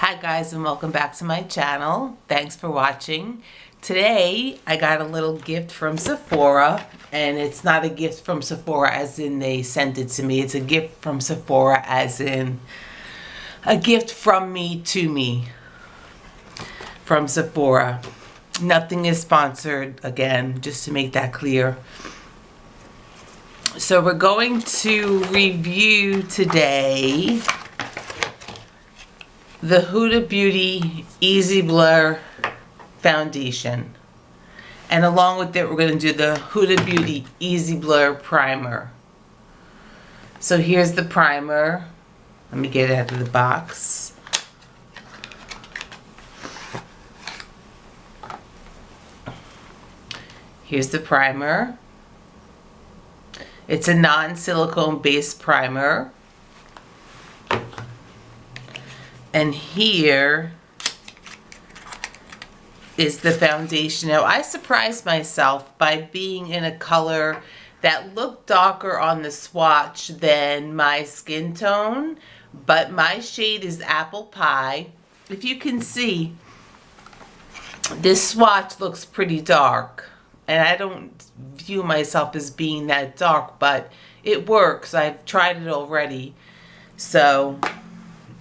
Hi guys, and welcome back to my channel. Thanks for watching. Today I got a little gift from Sephora, and it's not a gift from Sephora as in they sent it to me. It's a gift from Sephora as in a gift from me to me from Sephora. Nothing is sponsored, again, just to make that clear. So we're going to review today the Huda Beauty Easy Blur foundation, and along with it we're going to do the Huda Beauty Easy Blur primer. So here's the primer. Let me get it out of the box. Here's the primer. It's a non-silicone based primer. And here is the foundation. Now, I surprised myself by being in a color that looked darker on the swatch than my skin tone, but my shade is Apple Pie. If you can see, this swatch looks pretty dark, and I don't view myself as being that dark, but it works. I've tried it already, so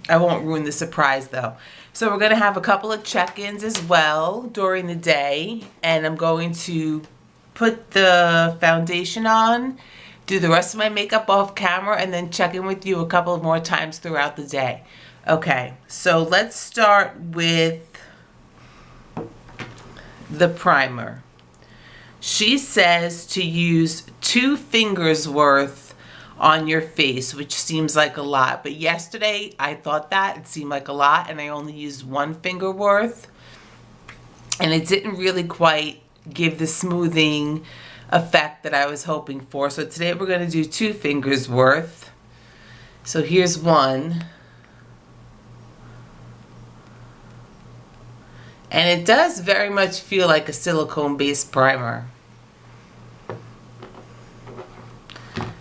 I won't ruin the surprise though. So we're going to have a couple of check-ins as well during the day, and I'm going to put the foundation on, do the rest of my makeup off camera, and then check in with you a couple of more times throughout the day. Okay, so let's start with the primer. She says to use 2 fingers worth on your face, which seems like a lot, but yesterday I thought that it seemed like a lot, and I only used 1 finger worth, and it didn't really quite give the smoothing effect that I was hoping for. So today we're going to do 2 fingers worth. So here's 1, and it does very much feel like a silicone based primer,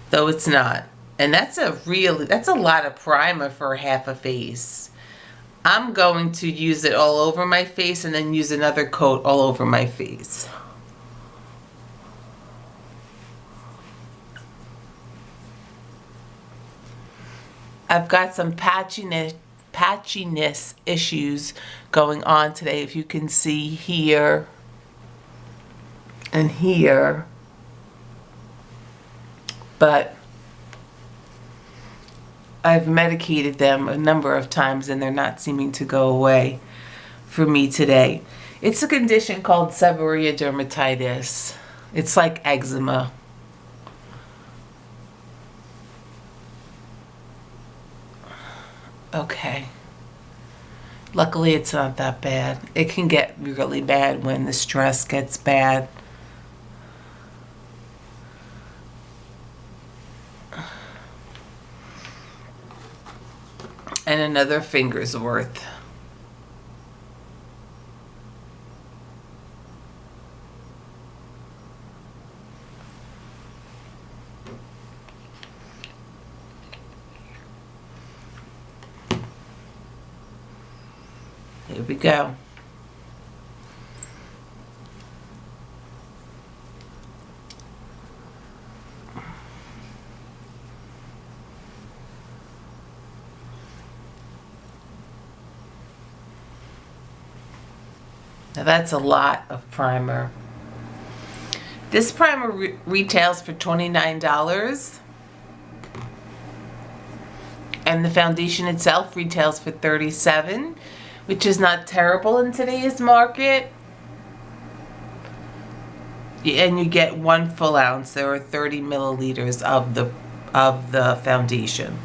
though it's not. And that's a lot of primer for half a face. I'm going to use it all over my face and then use another coat all over my face. I've got some patchiness issues going on today, if you can see here and here. But I've medicated them a number of times and they're not seeming to go away for me today. It's a condition called seborrheic dermatitis. It's like eczema. Okay. Luckily it's not that bad. It can get really bad when the stress gets bad. And another finger's worth. Here we go. Now that's a lot of primer. This primer retails for $29, and the foundation itself retails for $37, which is not terrible in today's market. And you get 1 full ounce. There are 30 milliliters of the foundation.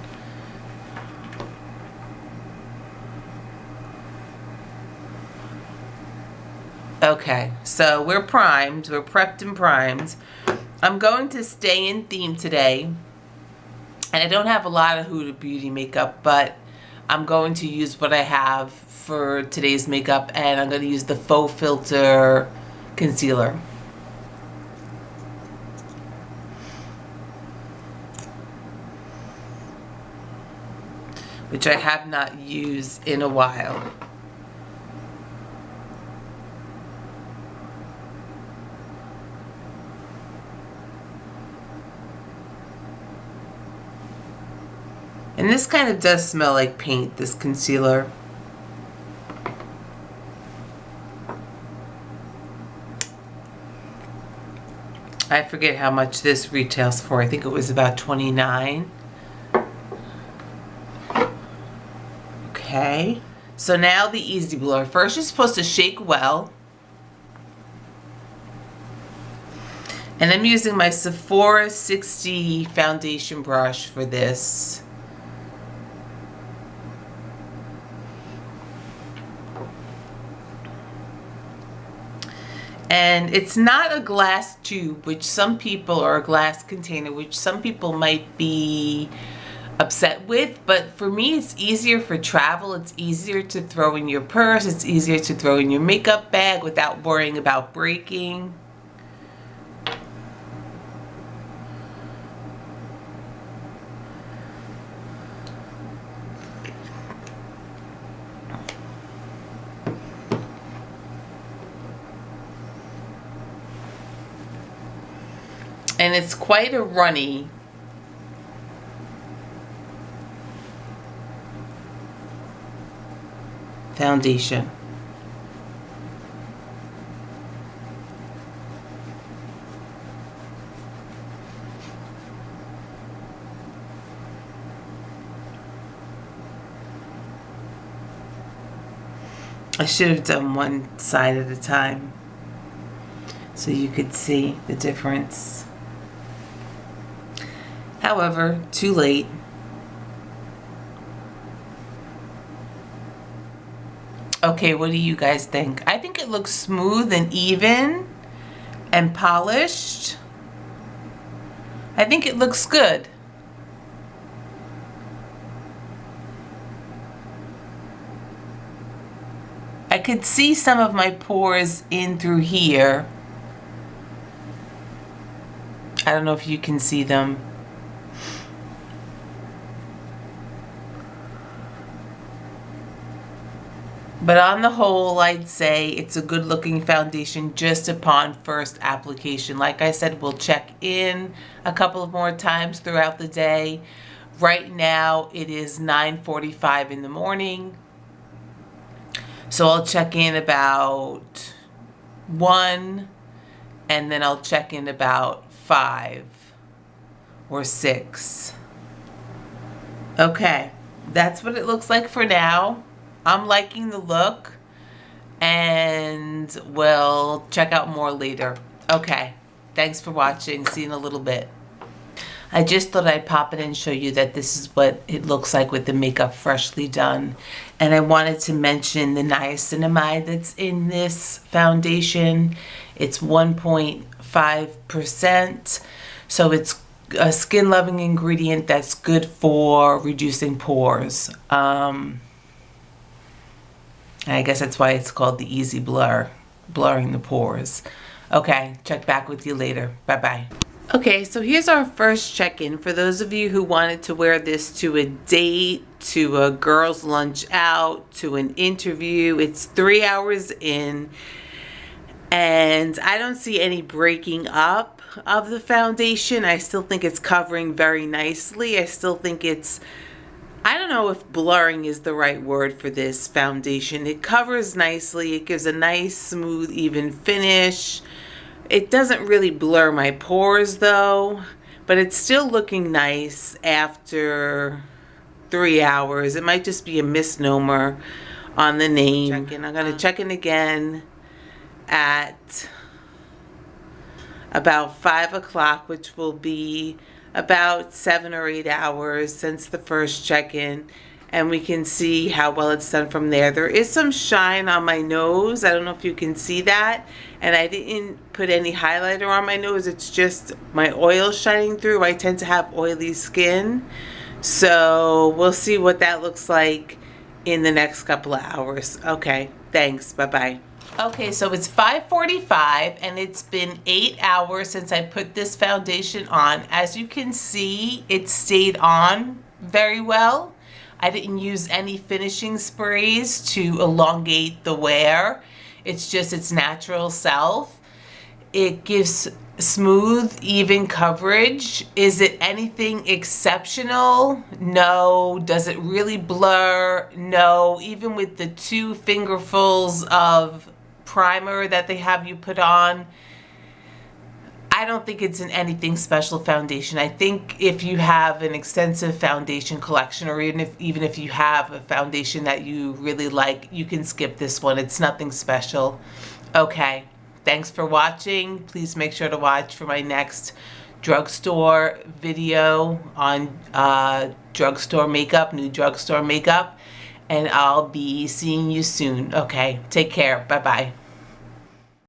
Okay, so we're primed, we're prepped and primed. I'm going to stay in theme today, and I don't have a lot of Huda Beauty makeup, but I'm going to use what I have for today's makeup, and I'm going to use the Faux Filter concealer. which I have not used in a while. And this kind of does smell like paint, this concealer. I forget how much this retails for. I think it was about $29. Okay. So now the Easy Blur. First you're supposed to shake well. And I'm using my Sephora 60 foundation brush for this. And it's not a glass tube, which some people, or a glass container, which some people might be upset with, but for me it's easier for travel. It's easier to throw in your purse. It's easier to throw in your makeup bag without worrying about breaking. And it's quite a runny foundation. I should have done one side at a time so you could see the difference. However, too late. Okay, what do you guys think? I think it looks smooth and even and polished. I think it looks good. I could see some of my pores in through here. I don't know if you can see them. But on the whole, I'd say it's a good looking foundation just upon first application. Like I said, we'll check in a couple of more times throughout the day. Right now it is 9:45 in the morning. So I'll check in about 1, and then I'll check in about 5 or 6. Okay, that's what it looks like for now. I'm liking the look, and we'll check out more later. Okay, thanks for watching. See you in a little bit. I just thought I'd pop in and show you that this is what it looks like with the makeup freshly done. And I wanted to mention the niacinamide that's in this foundation. It's 1.5%. So it's a skin loving ingredient that's good for reducing pores. I guess that's why it's called the Easy Blur, blurring the pores. Okay, check back with you later. Bye-bye. Okay, so here's our first check-in. For those of you who wanted to wear this to a date, to a girl's lunch out, to an interview, it's 3 hours in, and I don't see any breaking up of the foundation. I still think it's covering very nicely. I still think it's, I don't know if blurring is the right word for this foundation. It covers nicely. It gives a nice, smooth, even finish. It doesn't really blur my pores though, but it's still looking nice after 3 hours. It might just be a misnomer on the name. I'm going to check in again at about 5 o'clock, which will be about 7 or 8 hours since the first check-in, and we can see how well it's done from there. There is some shine on my nose. I don't know if you can see that, and I didn't put any highlighter on my nose. It's just my oil shining through. I tend to have oily skin, so we'll see what that looks like in the next couple of hours. Okay, thanks. Bye-bye. Okay, so it's 5:45 and it's been 8 hours since I put this foundation on. As you can see, it stayed on very well. I didn't use any finishing sprays to elongate the wear. It's just its natural self. It gives smooth, even coverage. Is it anything exceptional? No. Does it really blur? No. Even with the 2 fingerfuls of primer that they have you put on, I don't think it's an anything special foundation. I think if you have an extensive foundation collection, or even if you have a foundation that you really like, you can skip this one. It's nothing special. Okay, thanks for watching. Please make sure to watch for my next drugstore video on drugstore makeup, new drugstore makeup, and I'll be seeing you soon. Okay, take care. Bye-bye.